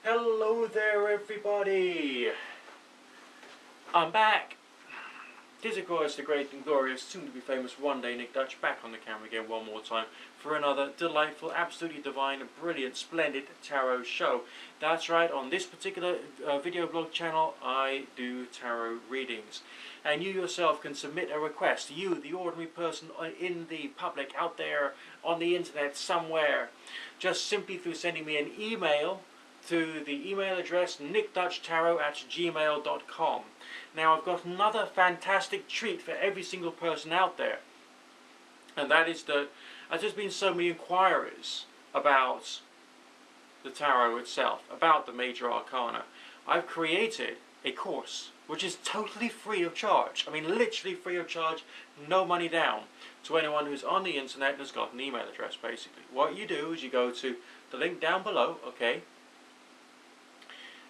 Hello there, everybody! I'm back! It is, of course, the great and glorious, soon-to-be famous one day Nick Dutch, back on the camera again one more time for another delightful, absolutely divine, brilliant, splendid tarot show. That's right, on this particular video blog channel, I do tarot readings. And you yourself can submit a request, you, the ordinary person in the public, out there on the internet somewhere, just simply through sending me an email to the email address nickdutchtarot@gmail.com. Now, I've got another fantastic treat for every single person out there, and that is that there's just been so many inquiries about the tarot itself, about the major arcana. I've created a course which is totally free of charge. I mean, literally free of charge, no money down, to anyone who's on the internet and has got an email address, basically. What you do is you go to the link down below, okay,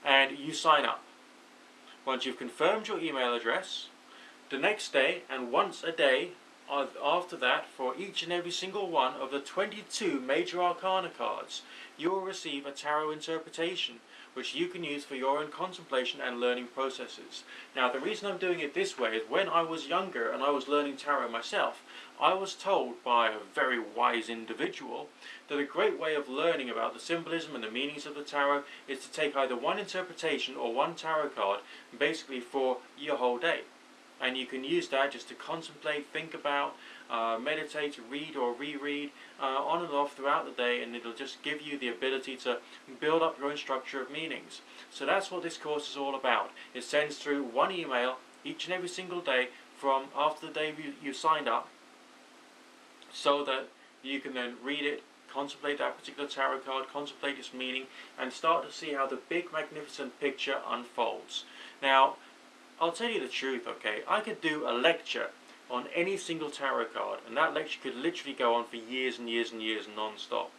and you sign up. Once you've confirmed your email address, the next day and once a day after that, for each and every single one of the 22 major arcana cards, you will receive a tarot interpretation which you can use for your own contemplation and learning processes. Now, the reason I'm doing it this way is when I was younger and I was learning tarot myself, I was told by a very wise individual that a great way of learning about the symbolism and the meanings of the tarot is to take either one interpretation or one tarot card basically for your whole day. And you can use that just to contemplate, think about, meditate, read or reread on and off throughout the day, and it'll just give you the ability to build up your own structure of meanings. So that's what this course is all about. It sends through one email each and every single day from after the day you signed up, so that you can then read it, contemplate that particular tarot card, contemplate its meaning, and start to see how the big magnificent picture unfolds. Now, I'll tell you the truth, okay? I could do a lecture on any single tarot card, and that lecture could literally go on for years and years and years non-stop.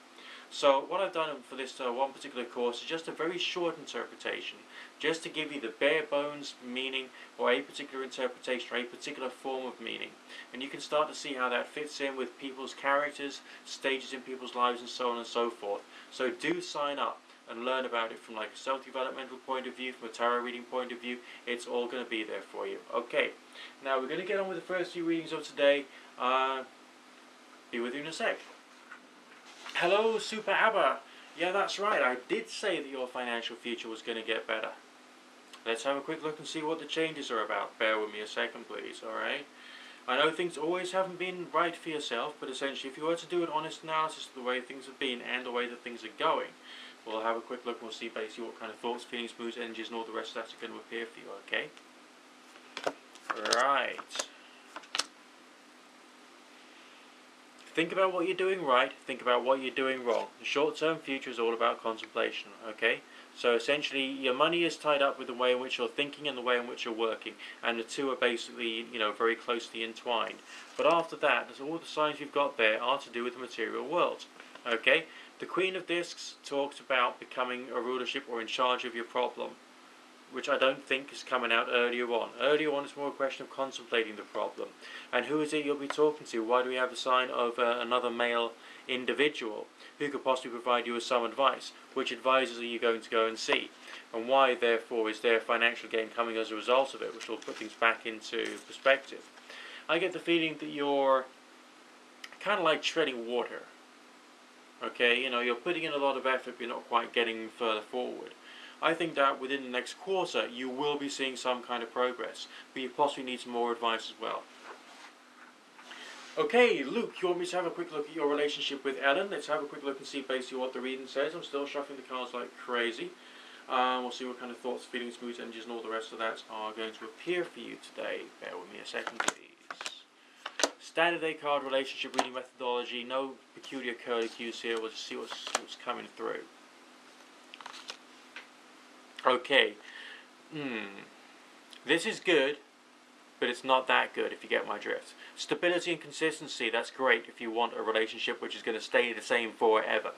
So what I've done for this one particular course is just a very short interpretation, just to give you the bare bones meaning or a particular interpretation or a particular form of meaning. And you can start to see how that fits in with people's characters, stages in people's lives, and so on and so forth. So do sign up and learn about it from like a self-developmental point of view, from a tarot reading point of view. It's all going to be there for you. Okay, now we're going to get on with the first few readings of today. Be with you in a sec. Hello, Super ABBA. Yeah, that's right. I did say that your financial future was going to get better. Let's have a quick look and see what the changes are about. Bear with me a second, please, alright? I know things always haven't been right for yourself, but essentially if you were to do an honest analysis of the way things have been and the way that things are going, we'll have a quick look and we'll see basically what kind of thoughts, feelings, moods, energies, and all the rest of that are going to appear for you, okay? Right. Think about what you're doing right, think about what you're doing wrong. The short-term future is all about contemplation, okay? So essentially, your money is tied up with the way in which you're thinking and the way in which you're working, and the two are basically, very closely entwined. But after that, all the signs you've got there are to do with the material world, okay? The Queen of Discs talks about becoming a rulership or in charge of your problem, which I don't think is coming out earlier on. Earlier on, it's more a question of contemplating the problem. And who is it you'll be talking to? Why do we have a sign of another male individual who could possibly provide you with some advice? Which advisors are you going to go and see? And why, therefore, is there financial gain coming as a result of it, which will put things back into perspective? I get the feeling that you're kind of like treading water. Okay, you're putting in a lot of effort, but you're not quite getting further forward. I think that within the next quarter, you will be seeing some kind of progress, but you possibly need some more advice as well. Okay, Luke, you want me to have a quick look at your relationship with Ellen? Let's have a quick look and see basically what the reading says. I'm still shuffling the cards like crazy. We'll see what kind of thoughts, feelings, moods, energies, and all the rest of that are going to appear for you today. Bear with me a second, please. Standard A card relationship reading methodology. No peculiar curlicues here. We'll just see what's coming through. Okay. This is good, but it's not that good, if you get my drift. Stability and consistency, that's great if you want a relationship which is going to stay the same forever.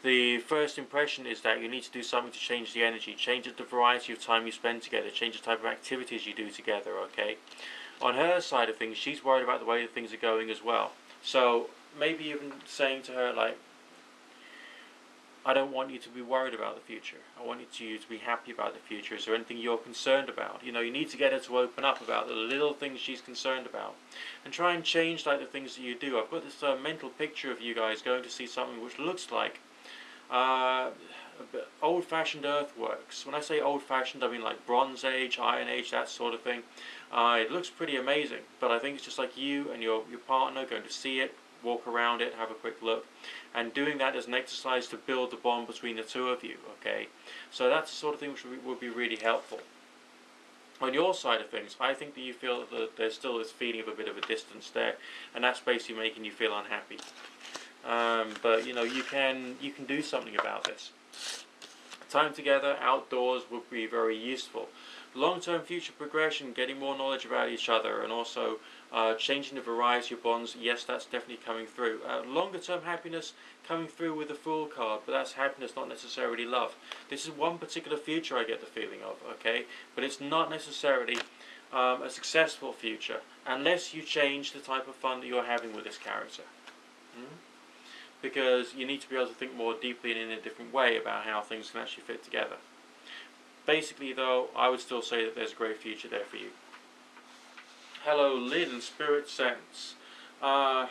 The first impression is that you need to do something to change the energy, change the variety of time you spend together, change the type of activities you do together, okay? On her side of things, she's worried about the way that things are going as well. So maybe even saying to her, like, I don't want you to be worried about the future. I want you to be happy about the future. Is there anything you're concerned about? You know, you need to get her to open up about the little things she's concerned about, and try and change like the things that you do. I've got this mental picture of you guys going to see something which looks like old-fashioned earthworks. When I say old-fashioned, I mean like Bronze Age, Iron Age, that sort of thing. It looks pretty amazing, but I think it's just like you and your partner going to see it, walk around it, have a quick look, and doing that as an exercise to build the bond between the two of you. Okay, so that's the sort of thing which would be really helpful. On your side of things, I think that you feel that there's still this feeling of a bit of a distance there, and that's basically making you feel unhappy. But you know, you can do something about this. Time together outdoors would be very useful. Long-term future progression, getting more knowledge about each other, and also changing the variety of bonds, yes, that's definitely coming through. Longer-term happiness coming through with the Fool card, but that's happiness, not necessarily love. This is one particular future I get the feeling of, okay? But it's not necessarily a successful future, unless you change the type of fun that you're having with this character. Because you need to be able to think more deeply and in a different way about how things can actually fit together. Basically, though, I would still say that there's a great future there for you. Hello, Lynn, Spirit Sense. I'll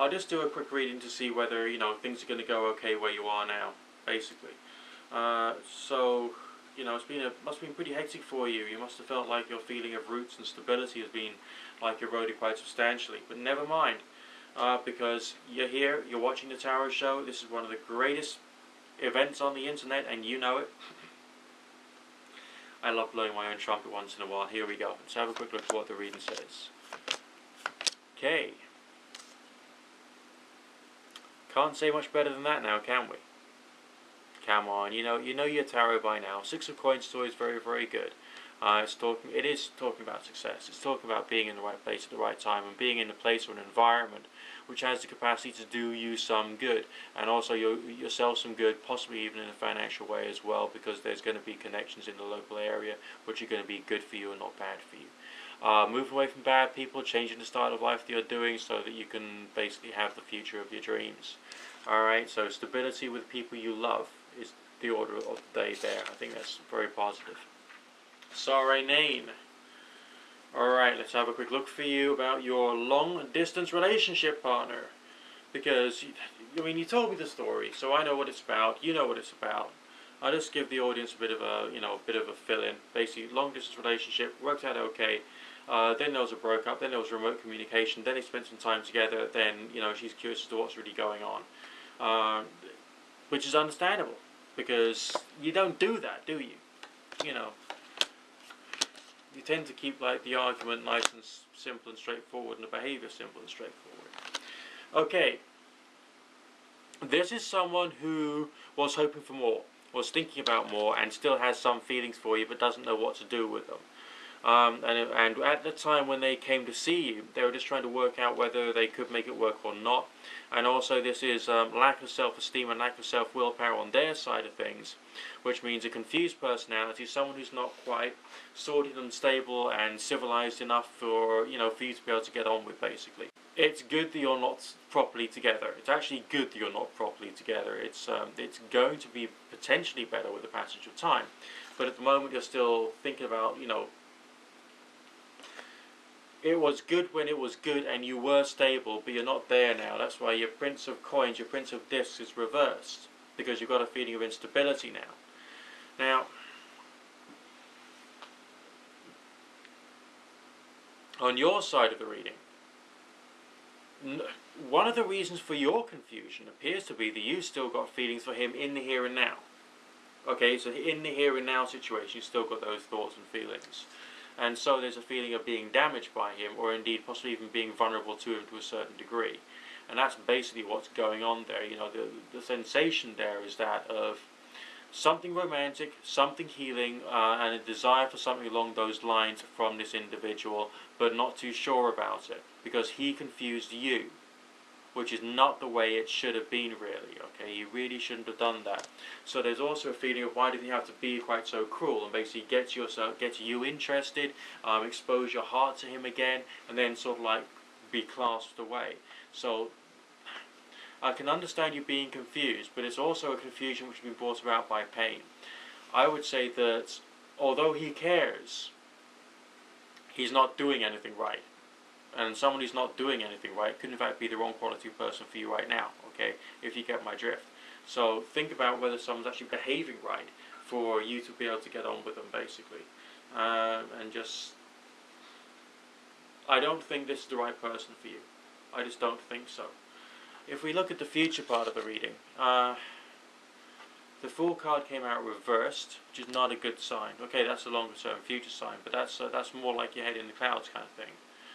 just do a quick reading to see whether, you know, things are going to go okay where you are now, basically. So, you know, must have been pretty hectic for you. You must have felt like your feeling of roots and stability has been, like, eroded quite substantially. But never mind, because you're here, you're watching the Tarot Show. This is one of the greatest events on the internet, and you know it. I love blowing my own trumpet once in a while. Here we go. Let's have a quick look at what the reading says. Okay. Can't say much better than that now, can we? Come on, you know your tarot by now. Six of Coins is always very, very good. It is talking about success. It's talking about being in the right place at the right time, and being in a place or an environment which has the capacity to do you some good, and also yourself some good, possibly even in a financial way as well, because there's going to be connections in the local area which are going to be good for you and not bad for you. Move away from bad people, changing the style of life that you're doing so that you can basically have the future of your dreams. Alright, so stability with people you love is the order of the day there. I think that's very positive. Sorry, Nain. Alright, let's have a quick look for you about your long-distance relationship partner. Because, I mean, you told me the story, so I know what it's about, you know what it's about. I'll just give the audience a bit of a, fill-in. Basically, long-distance relationship, worked out okay. Then there was a breakup, then there was remote communication, then they spent some time together, then, she's curious as to what's really going on. Which is understandable, because you don't do that, do you? You tend to keep the argument nice and simple and straightforward, and the behaviour simple and straightforward. Okay, this is someone who was hoping for more, was thinking about more, and still has some feelings for you, but doesn't know what to do with them. And at the time when they came to see you, they were just trying to work out whether they could make it work or not. And also this is lack of self-esteem and lack of self-willpower on their side of things, which means a confused personality, someone who's not quite sorted and stable and civilized enough for you to be able to get on with, basically. It's good that you're not properly together. It's actually good that you're not properly together. It's going to be potentially better with the passage of time. But at the moment you're still thinking about, it was good when it was good and you were stable, but you're not there now. That's why your Prince of Coins, your Prince of Discs is reversed, because you've got a feeling of instability now. Now, on your side of the reading, one of the reasons for your confusion appears to be that you've still got feelings for him in the here and now. Okay, so in the here and now situation, you've still got those thoughts and feelings. And so there's a feeling of being damaged by him, or indeed possibly even being vulnerable to him to a certain degree. And that's basically what's going on there. The sensation there is that of something romantic, something healing, and a desire for something along those lines from this individual, but not too sure about it, because he confused you, which is not the way it should have been, really. Okay, you really shouldn't have done that. So there's also a feeling of why did he have to be quite so cruel, and basically get you interested, expose your heart to him again, and then sort of be clasped away. So I can understand you being confused, but it's also a confusion which has been brought about by pain. I would say that although he cares, he's not doing anything right. And someone who's not doing anything right could in fact be the wrong quality of person for you right now, okay, if you get my drift. So think about whether someone's actually behaving right for you to be able to get on with them, basically. And just, I don't think this is the right person for you. I just don't think so. If we look at the future part of the reading, the Fool card came out reversed, which is not a good sign. Okay, that's a longer term future sign, but that's more like your head in the clouds kind of thing.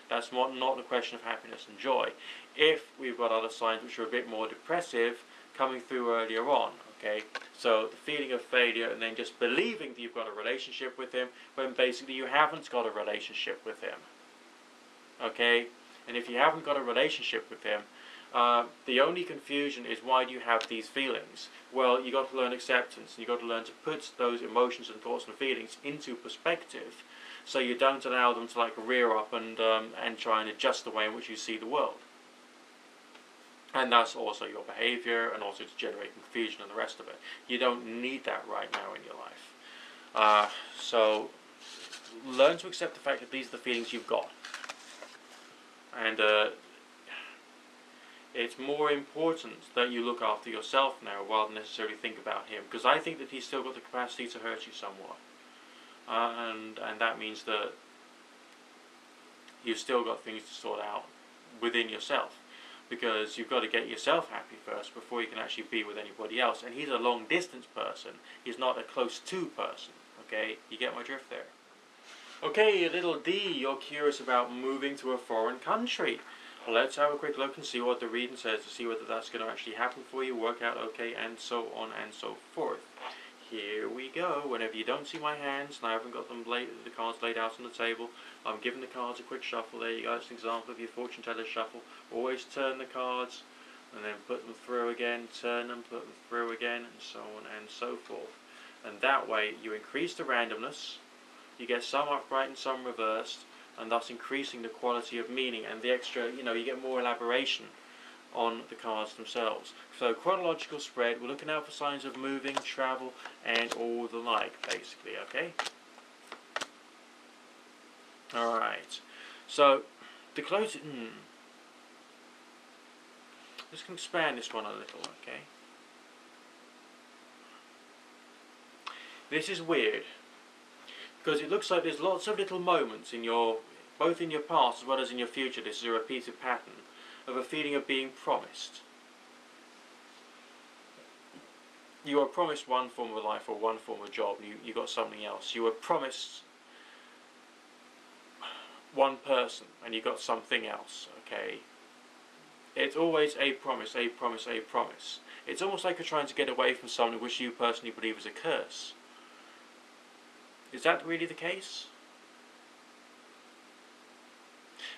That's not a question of happiness and joy. If we've got other signs which are a bit more depressive coming through earlier on, okay, so the feeling of failure and then just believing that you've got a relationship with him when basically you haven't got a relationship with him, okay, and if you haven't got a relationship with him, the only confusion is, why do you have these feelings? Well, you got to learn acceptance, and you got to learn to put those emotions and thoughts and feelings into perspective, so you don't allow them to like rear up and try and adjust the way in which you see the world. And that's also your behaviour, and also to generate confusion and the rest of it. You don't need that right now in your life. So learn to accept the fact that these are the feelings you've got. And it's more important that you look after yourself now rather than necessarily think about him, because I think that he's still got the capacity to hurt you somewhat. And that means that you've still got things to sort out within yourself, because you've got to get yourself happy first before you can actually be with anybody else. And he's a long distance person, he's not a close to person, okay? You get my drift there? Okay, little D, you're curious about moving to a foreign country. Well, let's have a quick look and see what the reading says, to see whether that's going to actually happen for you, work out okay, and so on and so forth. Here we go. Whenever you don't see my hands, and I haven't got them the cards laid out on the table, I'm giving the cards a quick shuffle. There you go. It's an example of your fortune teller shuffle. Always turn the cards, and then put them through again, turn them, put them through again, and so on and so forth. And that way, you increase the randomness, you get some upright and some reversed, and thus increasing the quality of meaning and the extra, you get more elaboration on the cards themselves. So chronological spread, we're looking out for signs of moving, travel, and all the like, basically, okay? Alright, so to close it, just going to expand this one a little, okay? This is weird, because it looks like there's lots of little moments in both in your past as well as in your future. This is a repeated pattern of a feeling of being promised. You were promised one form of life or one form of job, and you got something else. You were promised one person, and you got something else, okay? It's always a promise, a promise, a promise. It's almost like you're trying to get away from someone which you personally believe is a curse. Is that really the case?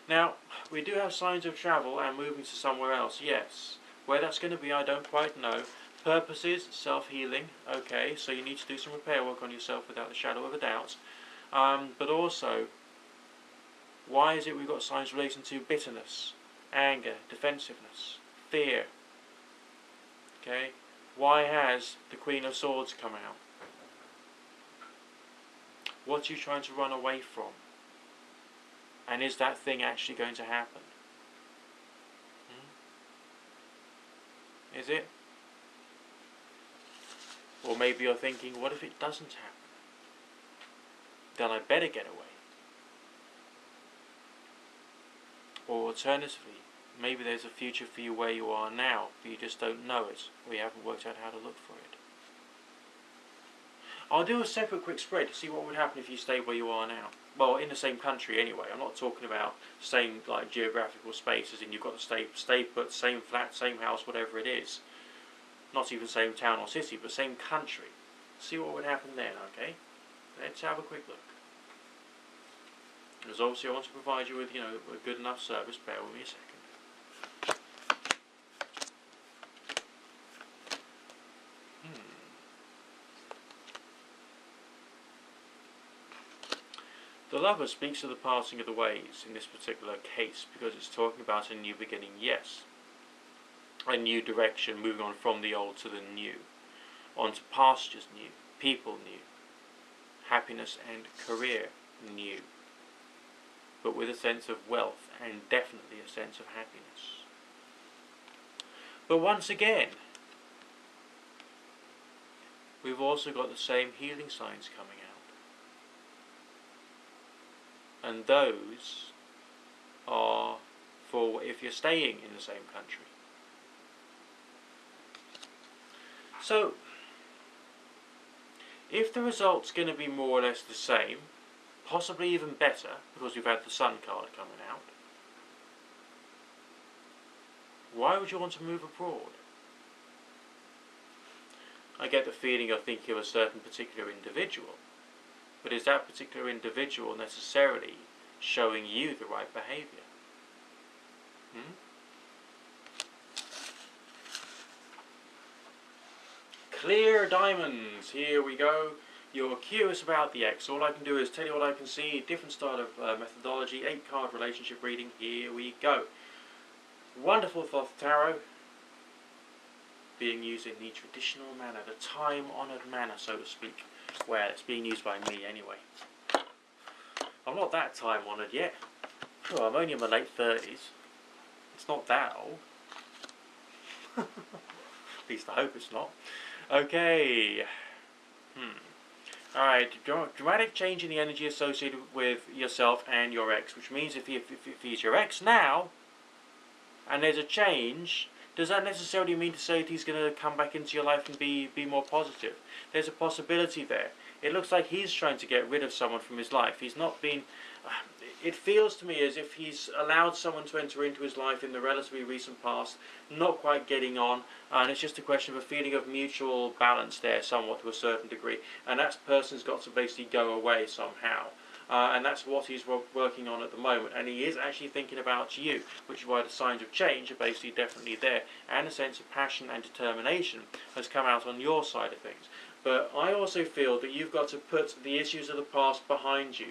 Now, we do have signs of travel and moving to somewhere else, yes. Where that's going to be, I don't quite know. Purposes, self-healing, okay, so you need to do some repair work on yourself without a shadow of a doubt. But also, why is it we've got signs relating to bitterness, anger, defensiveness, fear? Okay, why has the Queen of Swords come out? What are you trying to run away from? And is that thing actually going to happen? Is it? Or maybe you're thinking, what if it doesn't happen? Then I better get away. Or alternatively, maybe there's a future for you where you are now, but you just don't know it, or you haven't worked out how to look for it. I'll do a separate quick spread to see what would happen if you stayed where you are now. Well, in the same country anyway. I'm not talking about same like geographical spaces and you've got to stay put, same flat, same house, whatever it is. Not even same town or city, but same country. See what would happen then, okay? Let's have a quick look. Because obviously I want to provide you with, a good enough service. Bear with me a second. The Lover speaks of the parting of the ways in this particular case because it's talking about a new beginning, yes. a new direction, moving on from the old to the new, onto pastures new, people new, happiness and career new, but with a sense of wealth and definitely a sense of happiness. But once again, we've also got the same healing signs coming out. And those are for if you're staying in the same country. So, if the result's going to be more or less the same, possibly even better, because we've had the Sun card coming out, why would you want to move abroad? I get the feeling you're thinking of a certain particular individual, but is that particular individual necessarily showing you the right behaviour? Clear diamonds, here we go. You're curious about the X. All I can do is tell you what I can see. Different style of methodology, 8-card relationship reading. Here we go. Wonderful Thoth Tarot, being used in the traditional manner, the time-honoured manner, so to speak. Well, it's being used by me anyway. I'm not that time-honoured yet. Oh, I'm only in my late 30s. It's not that old. At least I hope it's not. Okay. Alright, dramatic change in the energy associated with yourself and your ex, which means if he's your ex now, and there's a change, does that necessarily mean to say that he's going to come back into your life and be more positive? There's a possibility there. It looks like he's trying to get rid of someone from his life. He's not been... It feels to me as if he's allowed someone to enter into his life in the relatively recent past, not quite getting on, and it's just a question of a feeling of mutual balance there somewhat to a certain degree, and that person's got to basically go away somehow. And that's what he's working on at the moment, and he is actually thinking about you, which is why the signs of change are basically definitely there, and a sense of passion and determination has come out on your side of things. But I also feel that you've got to put the issues of the past behind you.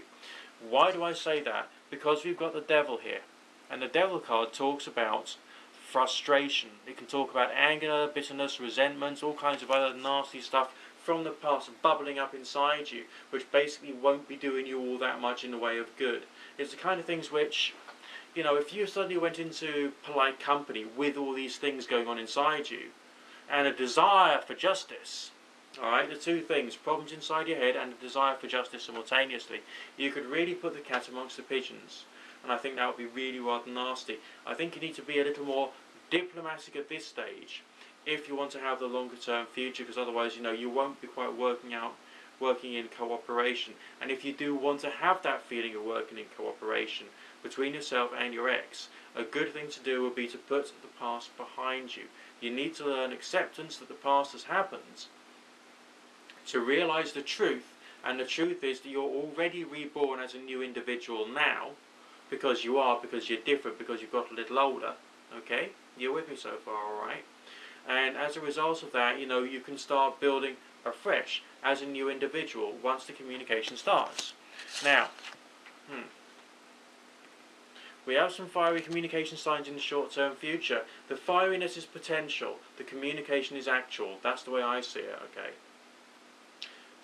Why do I say that? Because we've got the Devil here, and the Devil card talks about frustration. It can talk about anger, bitterness, resentment, all kinds of other nasty stuff from the past bubbling up inside you, which basically won't be doing you all that much in the way of good. It's the kind of things which, you know, if you suddenly went into polite company with all these things going on inside you, and a desire for justice, alright, the two things, problems inside your head and a desire for justice simultaneously, you could really put the cat amongst the pigeons. And I think that would be really rather nasty. I think you need to be a little more diplomatic at this stage if you want to have the longer term future, because otherwise, you know, you won't be quite working in cooperation. And if you do want to have that feeling of working in cooperation between yourself and your ex, a good thing to do would be to put the past behind you. You need to learn acceptance that the past has happened, to realise the truth, and the truth is that you're already reborn as a new individual now, because you're different, because you've got a little older, okay? You're with me so far, alright? And as a result of that, you know, you can start building afresh as a new individual once the communication starts. Now, we have some fiery communication signs in the short-term future. The fieriness is potential, the communication is actual. That's the way I see it, okay?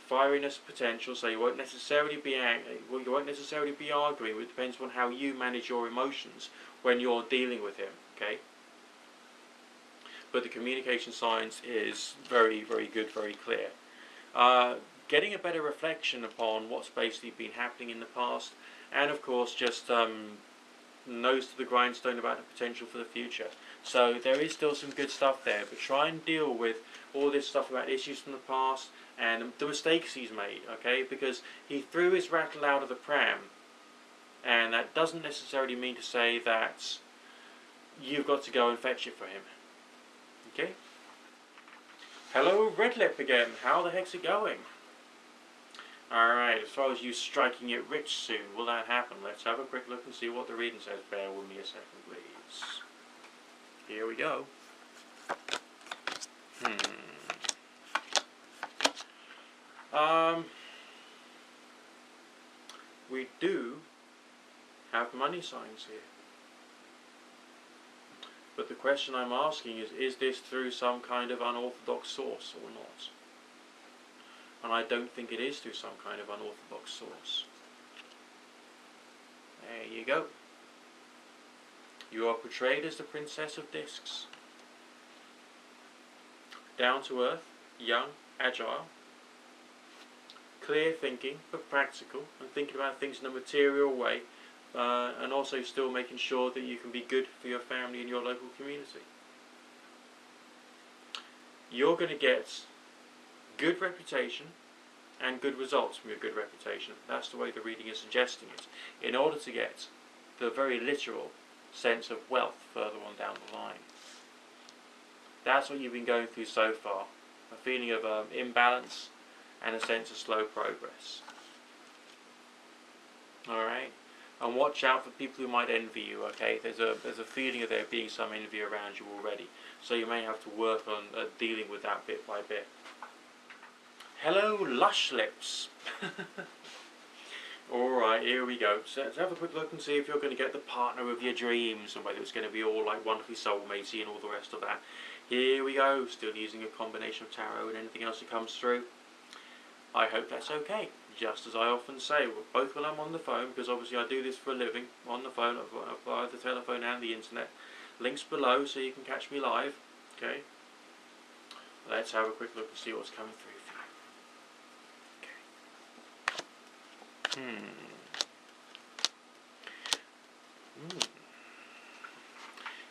Fieriness, potential, so you won't necessarily be arguing. It depends on how you manage your emotions when you're dealing with him, okay? But the communication signs is very, very good, very clear. Getting a better reflection upon what's basically been happening in the past, and of course just nose to the grindstone about the potential for the future. So there is still some good stuff there, but try and deal with all this stuff about issues from the past and the mistakes he's made, okay? Because he threw his rattle out of the pram, and that doesn't necessarily mean to say that you've got to go and fetch it for him, okay? Hello, Red Lip again. How the heck's it going? Alright, as far as you striking it rich soon, will that happen? Let's have a quick look and see what the reading says. Bear with me a second, please. Here we go. We do have money signs here. But the question I'm asking is this through some kind of unorthodox source or not? And I don't think it is through some kind of unorthodox source. There you go. You are portrayed as the Princess of Discs. Down to earth, young, agile, clear thinking, but practical, and thinking about things in a material way, and also still making sure that you can be good for your family and your local community. You're going to get good reputation and good results from your good reputation. That's the way the reading is suggesting it, in order to get the very literal sense of wealth further on down the line. That's what you've been going through so far, a feeling of imbalance and a sense of slow progress. Alright? And watch out for people who might envy you, okay? There's a feeling of there being some envy around you already, so you may have to work on dealing with that bit by bit. Hello, Lush Lips! Alright, here we go. So let's have a quick look and see if you're going to get the partner of your dreams, and whether it's going to be all like wonderfully soulmatey and all the rest of that. Here we go, still using a combination of tarot and anything else that comes through. I hope that's okay. Just as I often say, both when I'm on the phone, because obviously I do this for a living, on the phone, via the telephone and the internet. Links below so you can catch me live. Okay. Let's have a quick look and see what's coming through for you. Okay.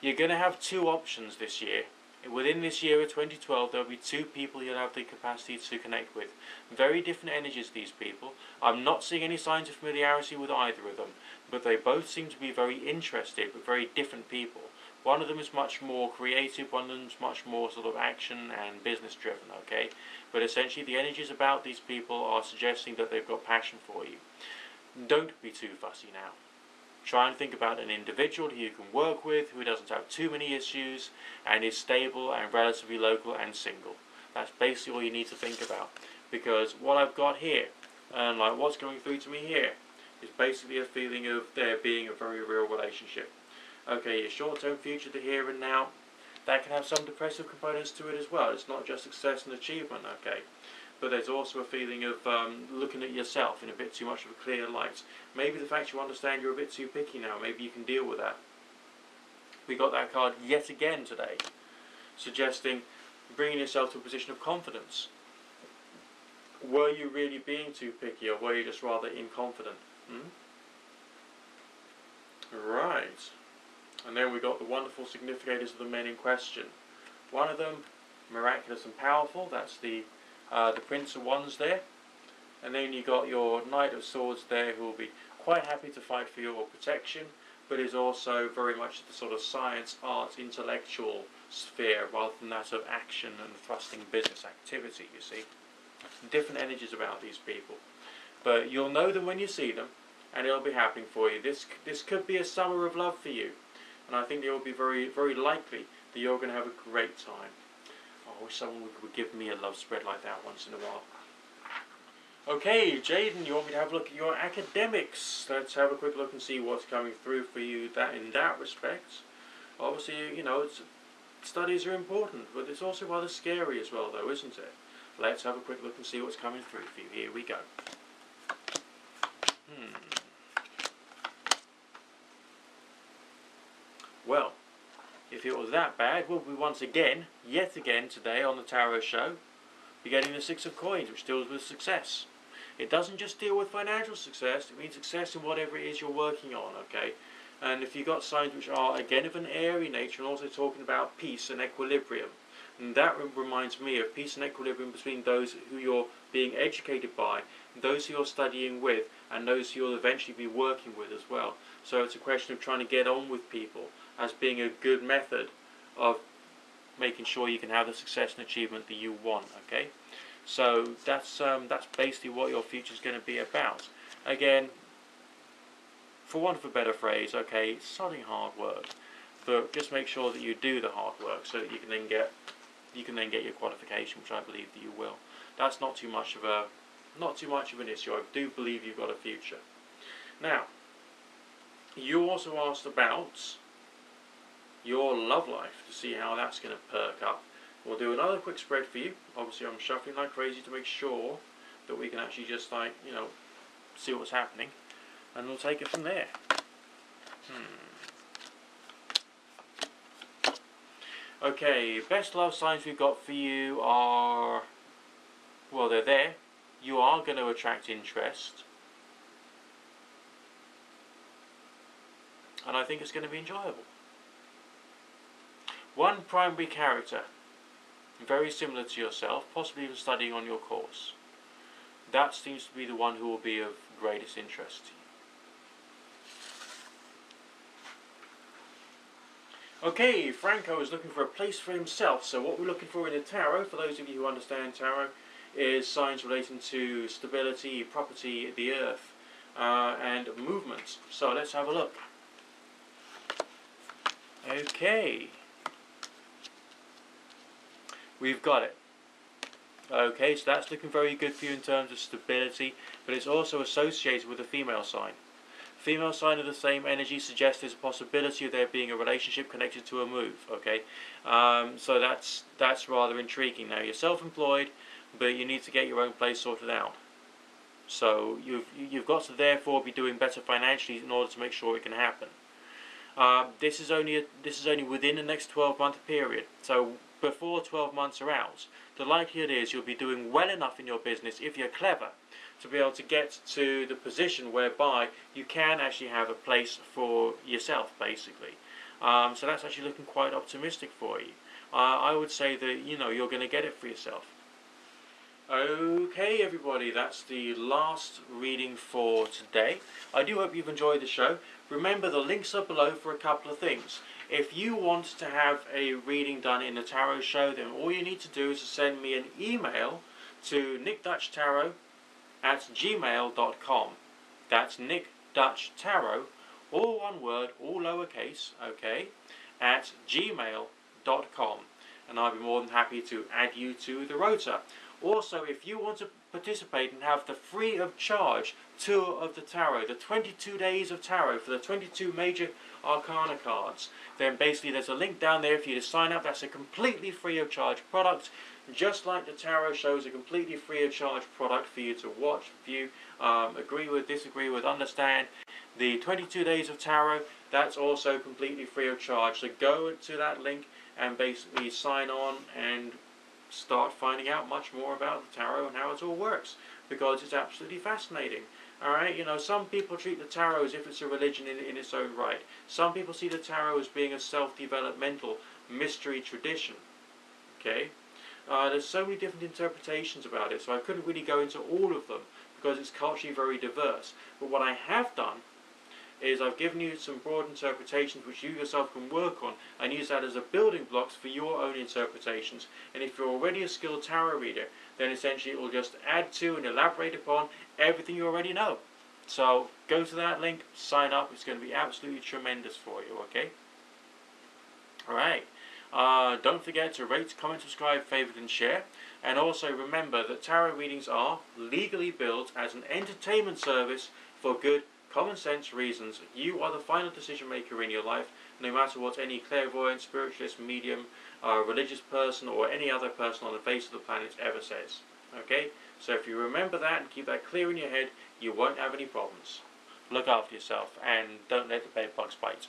You're going to have two options this year. Within this year of 2012, there will be two people you'll have the capacity to connect with. Very different energies, these people. I'm not seeing any signs of familiarity with either of them, but they both seem to be very interested, but very different people. One of them is much more creative, one of them is much more sort of action and business driven, okay? But essentially the energies about these people are suggesting that they've got passion for you. Don't be too fussy now. Try and think about an individual who you can work with, who doesn't have too many issues, and is stable and relatively local and single. That's basically all you need to think about. Because what I've got here, and like what's going through to me here, is basically a feeling of there being a very real relationship. Okay, your short-term future, the here and now, that can have some depressive components to it as well. It's not just success and achievement, okay? But there's also a feeling of looking at yourself in a bit too much of a clear light. Maybe the fact you understand you're a bit too picky now, maybe you can deal with that. We got that card yet again today, suggesting bringing yourself to a position of confidence. Were you really being too picky, or were you just rather inconfident? Right. And then we got the wonderful significators of the men in question. One of them, miraculous and powerful, that's the Prince of Wands there. And then you got your Knight of Swords there, who will be quite happy to fight for your protection, but is also very much the sort of science, art, intellectual sphere, rather than that of action and thrusting business activity, you see. Different energies about these people. But you'll know them when you see them, and it'll be happening for you. This could be a summer of love for you. And I think it will be very, very likely that you're going to have a great time. I wish someone would give me a love spread like that once in a while. Okay, Jaden, you want me to have a look at your academics? Let's have a quick look and see what's coming through for you in that respect. Obviously, you know, studies are important, but it's also rather scary as well, though, isn't it? Let's have a quick look and see what's coming through for you. Here we go. Well, if it was that bad, we'll be once again, yet again today on the Tarot Show, be getting the Six of Coins, which deals with success. It doesn't just deal with financial success, it means success in whatever it is you're working on, okay? And if you've got signs which are, again, of an airy nature, and also talking about peace and equilibrium, and that reminds me of peace and equilibrium between those who you're being educated by, those who you're studying with, and those who you'll eventually be working with as well. So it's a question of trying to get on with people as being a good method of making sure you can have the success and achievement that you want, okay? So that's basically what your future is going to be about. Again, for want of a better phrase, okay, it's starting hard work, but just make sure that you do the hard work so that you can then get your qualification, which I believe that you will. That's not too much of an issue. I do believe you've got a future. Now, you also asked about your love life to see how that's going to perk up. We'll do another quick spread for you. Obviously I'm shuffling like crazy to make sure that we can actually just like, you know, see what's happening, and we'll take it from there. Okay, best love signs we've got for you are, well, they're there. You are going to attract interest, and I think it's going to be enjoyable. One primary character, very similar to yourself, possibly even studying on your course. That seems to be the one who will be of greatest interest to you. Okay, Franco is looking for a place for himself. So what we're looking for in the tarot, for those of you who understand tarot, is signs relating to stability, property, the earth, and movement. So let's have a look. Okay. We've got it. Okay, so that's looking very good for you in terms of stability, but it's also associated with a female sign. Female sign of the same energy suggests there's a possibility of there being a relationship connected to a move. Okay, so that's rather intriguing. Now you're self-employed, but you need to get your own place sorted out. So you've got to therefore be doing better financially in order to make sure it can happen. This is only within the next 12-month period. So before 12 months are out, the likelihood is you'll be doing well enough in your business, if you're clever, to be able to get to the position whereby you can actually have a place for yourself, basically. So that's actually looking quite optimistic for you. I would say that, you know, you're going to get it for yourself. Okay, everybody, that's the last reading for today. I do hope you've enjoyed the show. Remember, the links are below for a couple of things. If you want to have a reading done in the tarot show, then all you need to do is to send me an email to nickdutchtarot@gmail.com. That's nickdutchtarot, all one word, all lowercase, okay, at gmail.com. And I'll be more than happy to add you to the rota. Also, if you want to participate and have the free of charge tour of the tarot, the 22 days of tarot for the 22 major arcana cards, then basically there's a link down there for you to sign up. That's a completely free of charge product, just like the tarot show is a completely free of charge product for you to watch, view, agree with, disagree with, understand. The 22 days of tarot, that's also completely free of charge. So go to that link and basically sign on and start finding out much more about the tarot and how it all works, because it's absolutely fascinating. Alright, you know, some people treat the tarot as if it's a religion in its own right. Some people see the tarot as being a self-developmental mystery tradition. Okay? There's so many different interpretations about it, so I couldn't really go into all of them because it's culturally very diverse. But what I have done is I've given you some broad interpretations which you yourself can work on and use that as a building blocks for your own interpretations. And if you're already a skilled tarot reader, then essentially it will just add to and elaborate upon everything you already know. So go to that link, sign up. It's going to be absolutely tremendous for you, okay? Alright. Don't forget to rate, comment, subscribe, favorite and share. And also remember that tarot readings are legally billed as an entertainment service for good common sense reasons. You are the final decision maker in your life, no matter what any clairvoyant, spiritualist, medium, religious person or any other person on the face of the planet ever says. Okay? So if you remember that and keep that clear in your head, you won't have any problems. Look after yourself and don't let the bed bugs bite.